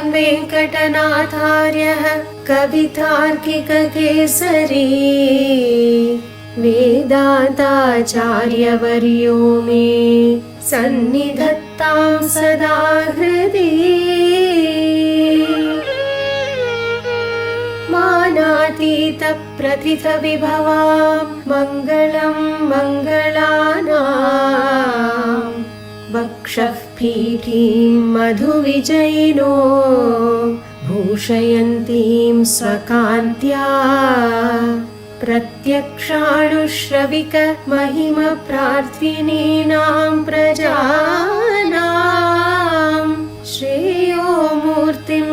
श्रीमान् वेङ्कटनाथार्यः कवितार्किककेसरी वेदान्ताचार्यवर्यो मे सन्निधत्तां सदा हृदि। मानातीतप्रथितविभवां मङ्गलं मङ्गलानां वक्षः पीठीं मधुविजयिनो भूषयन्तीं स्वकान्त्या प्रत्यक्षानुश्रविकमहिमप्रार्थिनीनां प्रजानां श्रेयो मूर्तिं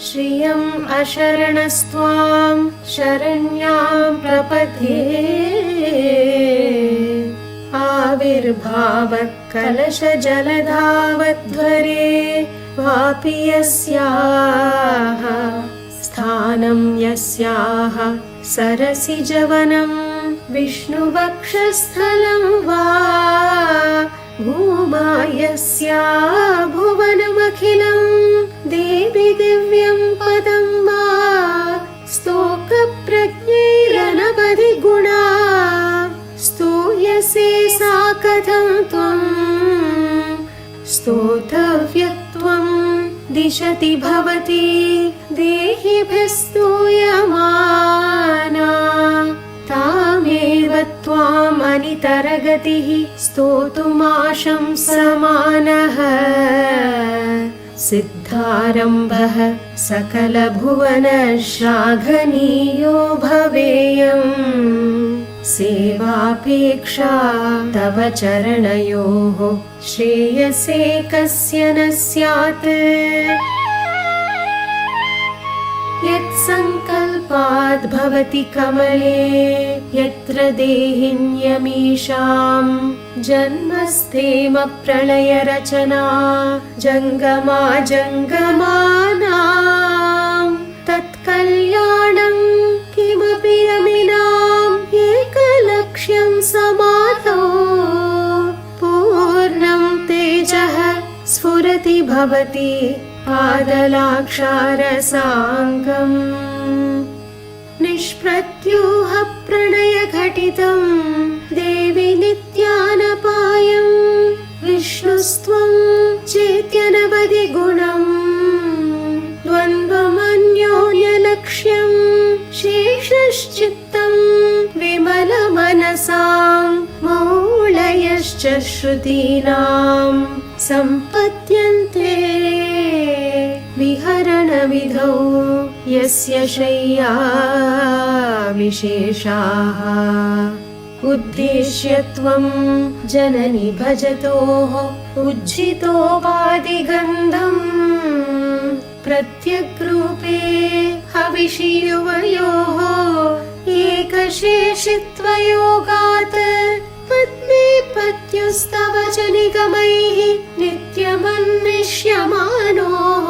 श्रियम् अशरणस्त्वां शरण्यां प्रपद्ये। आविर्भावकलशजलधावध्वरे वापि यस्याः स्थानं यस्याः सरसिजवनं विष्णुवक्षस्थलं वा भूमा यस्या भुवनमखिलं देवि दिव्यं पदं वा स्तोकप्रज्ञैरनवधि गुणा स्तूयसे सा कथं त्वं स्तोतव्यत्वं दिशति भवती देहिभिः स्तूयमाना तामेव त्वाम् अनितरगतिः स्तोतुमाशंसमानः सिद्धारम्भः सकलभुवन श्लाघनीयो भवेयम् सेवापेक्षा तव चरणयोः श्रेयसे कस्य न स्यात्। यत्सङ्कल्पाद् भवति कमले यत्र देहिन्यमीषां जन्मस्थेम प्रलयरचना जङ्गमा जङ्गमानां तत्कल्याणं किमपि अमिनाम् एकलक्ष्यं समाधौ पूर्णं तेजः स्फुरति भवति पादलाक्षारसाङ्गम् निष्प्रत्यूह प्रणयघटितं देवि नित्यानपायं विष्णुस्त्वं चेत्यनवधि गुणम् द्वन्द्वमन्योन्यलक्ष्यं शेषश्चित्तं विमलमनसां मौळयश्च श्रुतीनां सम्पद्यन्ते विहरणविधौ यस्य शय्या विशेषाः उद्देश्य त्वं जननि भजतोः उज्झितोपादिगन्धम् प्रत्यग्रूपे हविषि युवयोः एकशेषित्वयोगात् पत्नी पत्युस्तव च निगमैः नित्यमन्विष्यमानोः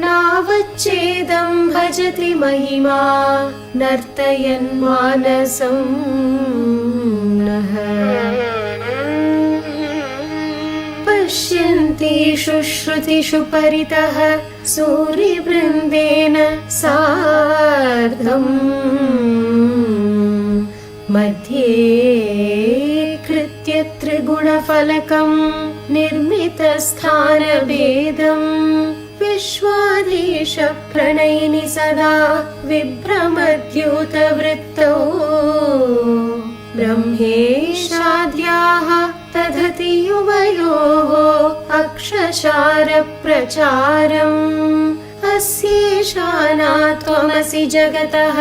नावच्चेदं भजति महिमा नर्तयन् मानसं नः। पश्यन्तीषु श्रुतिषु परितः सूर्यवृन्देन सार्धम् मध्ये कृत्य त्रिगुणफलकं निर्मितस्थानभेदं विश्वाधीश प्रणयिनि सदा विभ्रमद्यूतवृत्तौ ब्रह्मेशाद्याः तदति युवयोः अक्षशारप्रचारम् अस्येषाना त्वमसि जगतः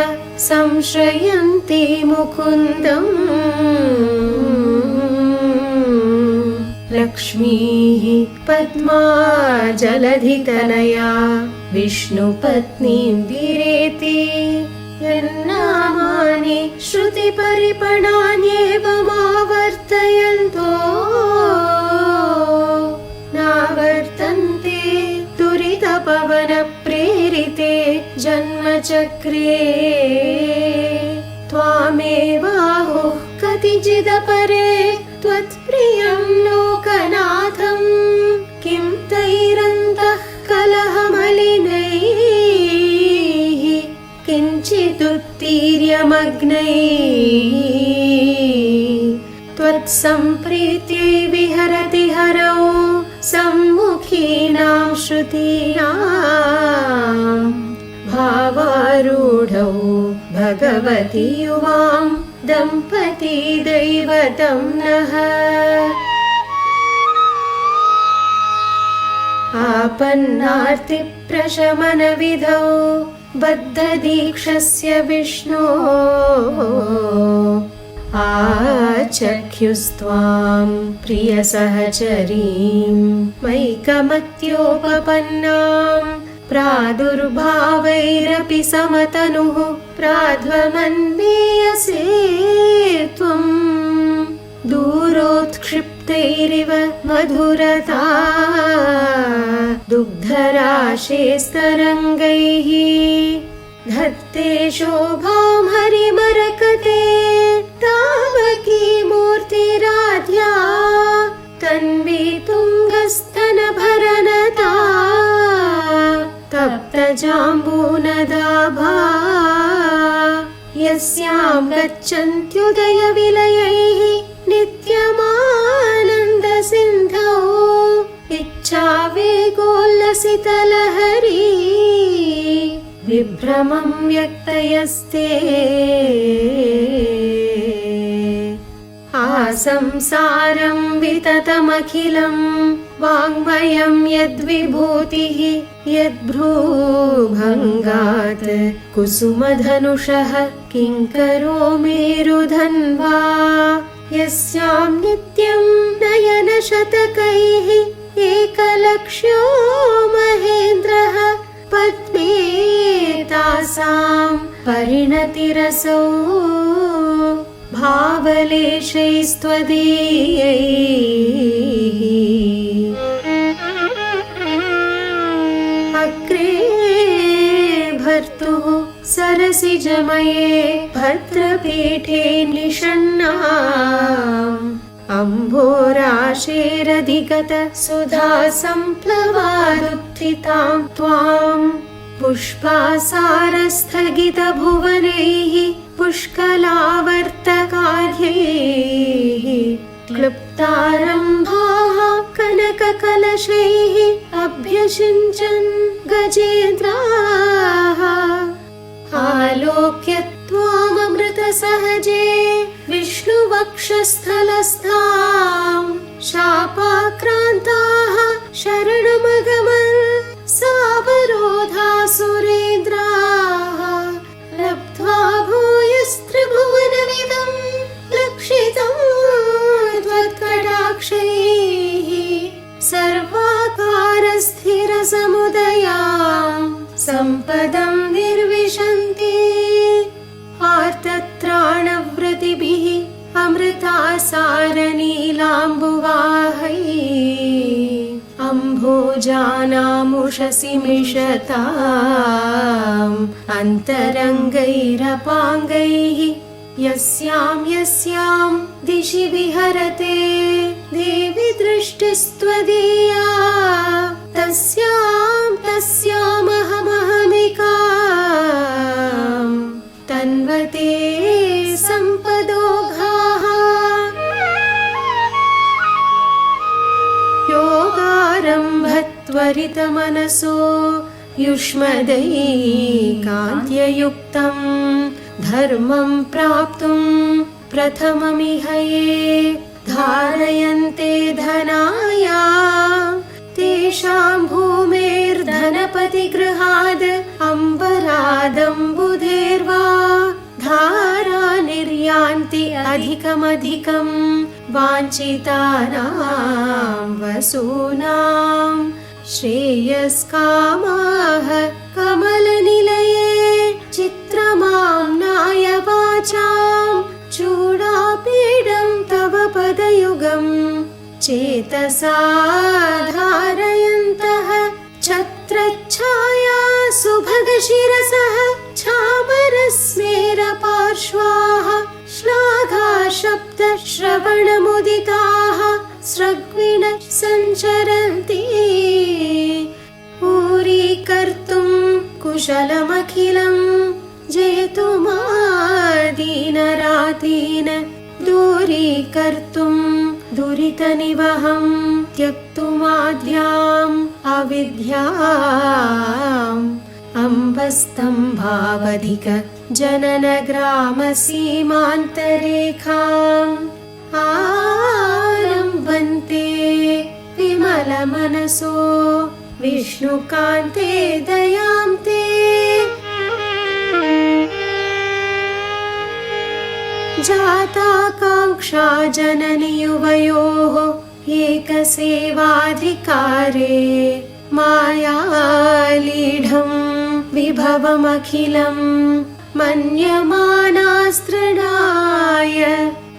संश्रयन्ति मुकुन्दम् लक्ष्मीः पद्मा जलधितनया विष्णुपत्नीं दिरेति यन्नामानि श्रुतिपरिपणान्येवमावर्तयन्तो नावर्तन्ते दुरितपवनप्रेरिते जन्मचक्रे त्वामेवाहुः कतिचिदपरे त्वत्प्रियं लोकनाथं किं तैरन्तः कलहमले विदुत्तीर्यमग्नैः त्वत्सम्प्रीत्यै विहरति हरौ सम्मुखीनां श्रुतीनां भावारूढौ भगवति युवां दम्पती दैवतं नः आपन्नार्तिप्रशमनविधौ बद्धदीक्षस्य विष्णो आचख्युस्त्वां प्रियसहचरीं मैकमत्योपपन्नां प्रादुर्भावैरपि समतनुः प्राध्वमन्मीयसे त्वं दूरोत्क्षिप्तैरिव मधुरता दुग्धराशेस्तरङ्गैः धत्ते शोभां हरिमरकते तावकी मूर्तिराध्या तन्वी तुङ्गस्तनभरनता तप्तजाम्बूनदाभा यस्यां गच्छन्त्युदयविलयैः नित्यमानन्दसिन्धौ इच्छावेगोल्लसितलहरी विभ्रमं व्यक्तयस्ते आसंसारं विततमखिलं वाङ्मयं यद्विभूतिः यद्भ्रूभङ्गात् कुसुमधनुषः किङ्करो मेरुधन्वा यस्यां नित्यं नयनशतकैः एकलक्ष्यो महेन्द्रः पद्मे तासां परिणतिरसौ भावलेशैस्त्वदीयैः अग्रे भर्तुः सरसिजमये भद्रपीठे निषण्णाम् अम्भोराशेरधिगत सुधा सम्प्लवादुत्थितां त्वां पुष्पासारस्थगितभुवनैः पुष्कलावर्तकार्यैः क्लृप्तारम्भाः कनककलशैः अभ्यषिञ्चन् गजेन्द्राः आलोक्य त्वाममृतसहजे विष्णुवक्षस्थलस्थां शापाक्रान्ताः शरणमगमन् सावरोधासुरेन्द्राः लब्ध्वा भूयस्त्रिभुवनमिदं लक्षितं त्वत्कटाक्षैः सर्वाकारस्थिरसमुदयां सम्पदं निर्विशन्ति आर्तत्राणव्रतिभिः अमृतासारनीलाम्बुवाहैः अम्भोजानामुषसि मिषताम् अन्तरङ्गैरपाङ्गैः यस्यां दिशि विहरते देवि दृष्टिस्त्वदीया तस्यामहमहमिकाम् तन्वते सम्पदोघाः योगारम्भत्वरितमनसो युष्मदैकान्त्ययुक्तं धर्मं प्राप्तुं प्रथममिह ये धारयन्ते धनाया तेषां भूमेर्धनपतिगृहाद् अम्बरादम्बुधेर्वा धारा निर्यान्ति अधिकमधिकं वाञ्छितानां वसूनां श्रेयस्कामाः कमलनिलये चित्रमाम्नाय वाचां चूडापीडं तव पदयुगं चेतसा धारयन्तः छत्रच्छाया सुभगशिरसः छामरस्मेरपार्श्वाः श्लाघाशब्दश्रवणमुदिताः स्रग्विण सञ्चरन्ति पूरीकर्तुं कुशलमखिलं जेतुं दीन दूरीकर्तुं दुरितनिवहं त्यक्तुमाद्याम् अविद्याम् अम्बस्तम्भावधिक जनन ग्राम सीमान्तरेखाम् आलम्बन्ते विमलमनसो विष्णुकान्ते दयां ते जाताकाङ्क्षा जननि युवयोः एकसेवाधिकारे मायालीढं विभवमखिलं मन्यमानास्तृणाय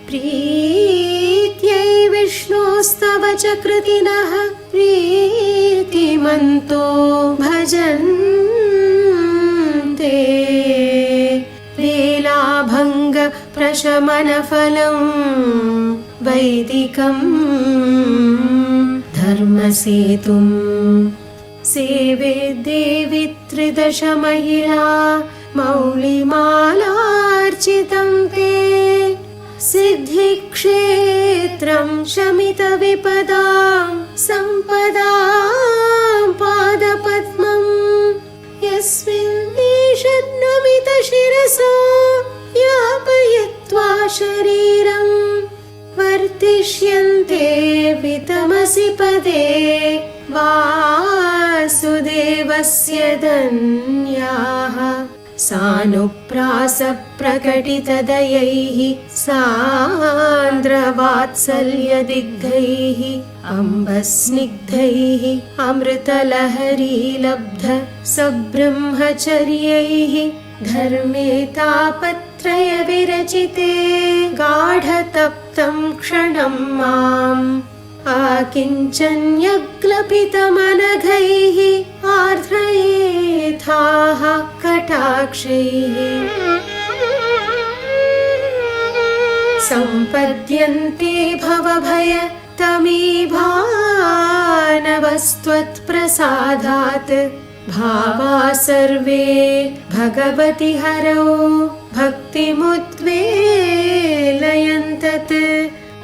प्रीत्यै विष्णोस्तव च कृतिनः प्रीतिमन्तो भजन्ते लीलाभङ्ग प्रशमनफलं वैदिकं धर्मसेतुं सेवे देवि त्रिदश महिला मौलिमालार्चितं ते सिद्धिक्षेत्रं शमितविपदां सम्पदां पादपद्मं यस्मिन् निषन्नमितशिरसो यापयित्वा शरीरं वर्तिष्यन्ते वितमसि पदे वासुदेवस्य धन्याः सानुप्रासप्रकटितदयैः सान्द्रवात्सल्यदिग्धैः अम्बस्निग्धैः अमृतलहरीलब्ध सब्रह्मचर्यैः धर्मे तापत्रय विरचिते गाढतप्तं क्षणं माम् आकिञ्चन्यग्लपितमनघैः आर्द्रयेथाः कटाक्षैः सम्पद्यन्ते भवभय तमीभानवस्त्वत्प्रसादात् भावा सर्वे भगवति हरौ भक्तिमुद्वेलयन्तत्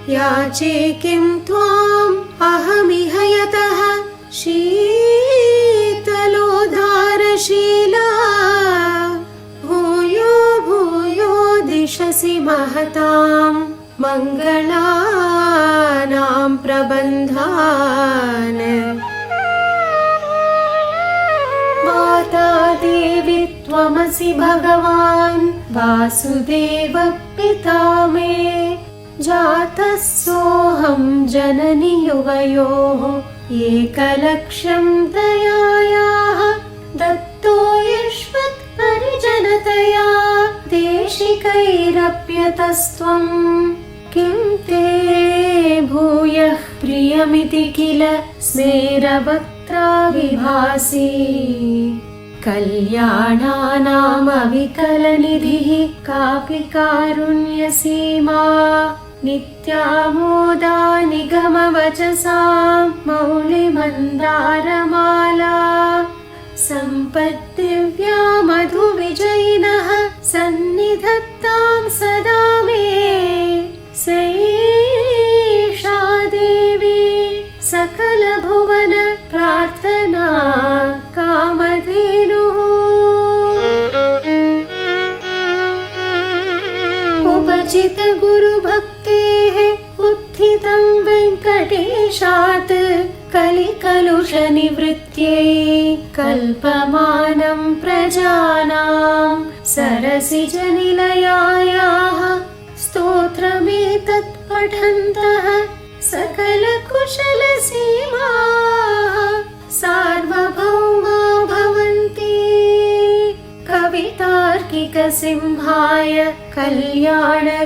याचे किं त्वाम् अहमिह यतः शीतलोदारशीला भूयो भूयो दिशसि महतां मङ्गलानां प्रबन्धान् माता देवी त्वमसि भगवान् वासुदेव पिता मे जातः सोऽहं जननि युवयोः एकलक्ष्यं दयायाः दत्तो युष्मत्परिजनतया देशिकैरप्यतस्त्वं किं ते भूयः प्रियमिति किल स्मेरवक्त्रा विभासि कल्याणानामविकलनिधिः कापि कारुण्यसीमा नित्यामोदा निगमवचसां मौलिमन्दारमाला सम्पद्दिव्या मधुविजयिनः सन्निधत्तां सदा मे सैषा देवी सकलभुवन प्रार्थना कामधेनुः उपचित गुरुभक्तेः उत्थितं वेङ्कटेशात् कलिकलुषनिवृत्त्यै कल्पमानं प्रजानां सरसिजनिलयायाः स्तोत्रमेतत् पठन्तः सकलकुशलसीमाः सार्वभौमा भवन्ति कवितार्किकसिंहाय कल्याणगुणशालिने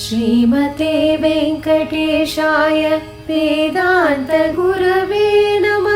श्रीमते वेङ्कटेशाय वेदान्तगुरवे नमः।